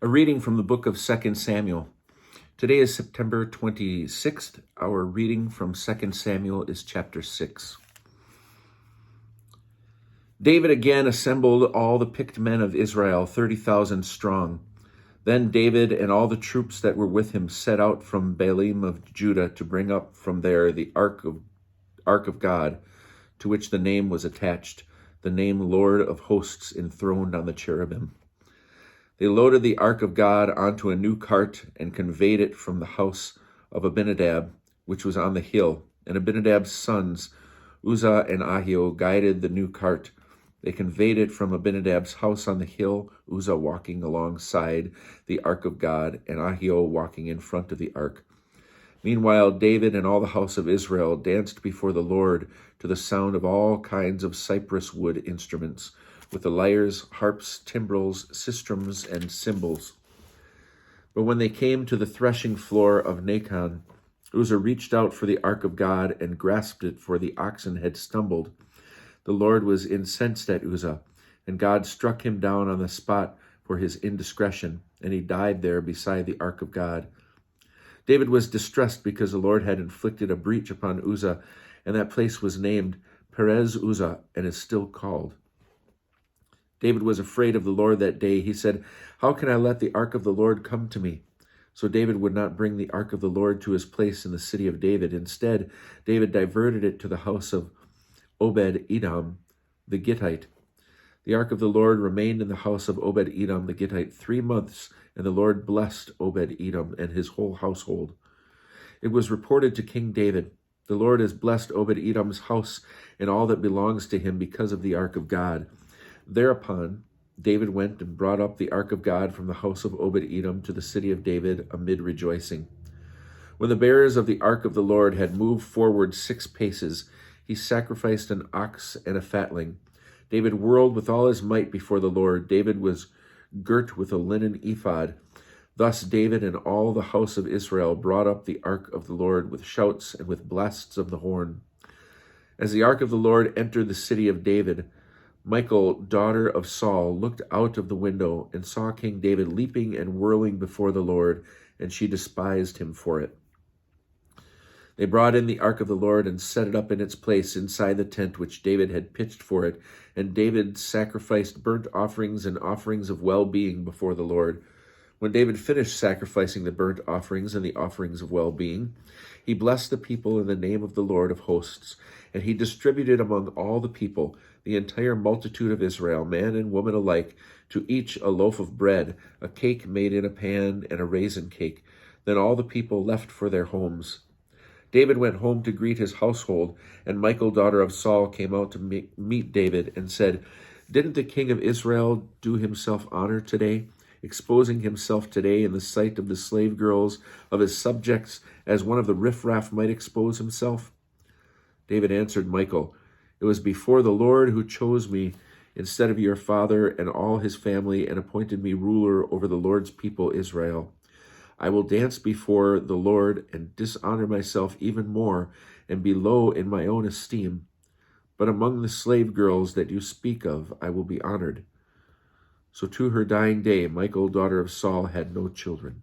A reading from the book of 2 Samuel. Today is September 26th. Our reading from 2 Samuel is chapter 6. David again assembled all the picked men of Israel, 30,000 strong. Then David and all the troops that were with him set out from Baalim of Judah to bring up from there the ark of God, to which the name was attached, the name Lord of Hosts enthroned on the cherubim. They loaded the ark of God onto a new cart and conveyed it from the house of Abinadab, which was on the hill. And Abinadab's sons, Uzzah and Ahio, guided the new cart. They conveyed it from Abinadab's house on the hill, Uzzah walking alongside the ark of God, and Ahio walking in front of the ark. Meanwhile, David and all the house of Israel danced before the Lord to the sound of all kinds of cypress wood instruments, with the lyres, harps, timbrels, sistrums, and cymbals. But when they came to the threshing floor of Nacon, Uzzah reached out for the ark of God and grasped it, for the oxen had stumbled. The Lord was incensed at Uzzah, and God struck him down on the spot for his indiscretion, and he died there beside the ark of God. David was distressed because the Lord had inflicted a breach upon Uzzah, and that place was named Perez Uzzah, and is still called. David was afraid of the Lord that day. He said, "How can I let the ark of the Lord come to me?" So David would not bring the ark of the Lord to his place in the city of David. Instead, David diverted it to the house of Obed-Edom the Gittite. The ark of the Lord remained in the house of Obed-Edom the Gittite 3 months, and the Lord blessed Obed-Edom and his whole household. It was reported to King David, "The Lord has blessed Obed-Edom's house and all that belongs to him because of the ark of God." Thereupon, David went and brought up the ark of God from the house of Obed-Edom to the city of David amid rejoicing. When the bearers of the ark of the Lord had moved forward 6 paces, he sacrificed an ox and a fatling. David whirled with all his might before the Lord. David was girt with a linen ephod. Thus David and all the house of Israel brought up the ark of the Lord with shouts and with blasts of the horn. As the ark of the Lord entered the city of David, Michal, daughter of Saul, looked out of the window and saw King David leaping and whirling before the Lord, and she despised him for it. They brought in the ark of the Lord and set it up in its place inside the tent which David had pitched for it, and David sacrificed burnt offerings and offerings of well-being before the Lord. When David finished sacrificing the burnt offerings and the offerings of well-being, he blessed the people in the name of the Lord of hosts, and he distributed among all the people, the entire multitude of Israel, man and woman alike, to each a loaf of bread, a cake made in a pan, and a raisin cake. Then all the people left for their homes. David went home to greet his household, and Michal, daughter of Saul, came out to meet David and said, "Didn't the king of Israel do himself honor today, exposing himself today in the sight of the slave girls of his subjects, as one of the riffraff might expose himself?" David answered Michal, "It was before the Lord who chose me instead of your father and all his family, and appointed me ruler over the Lord's people Israel. I will dance before the Lord and dishonor myself even more, and be low in my own esteem. But among the slave girls that you speak of, I will be honored." So to her dying day, Michal, daughter of Saul, had no children.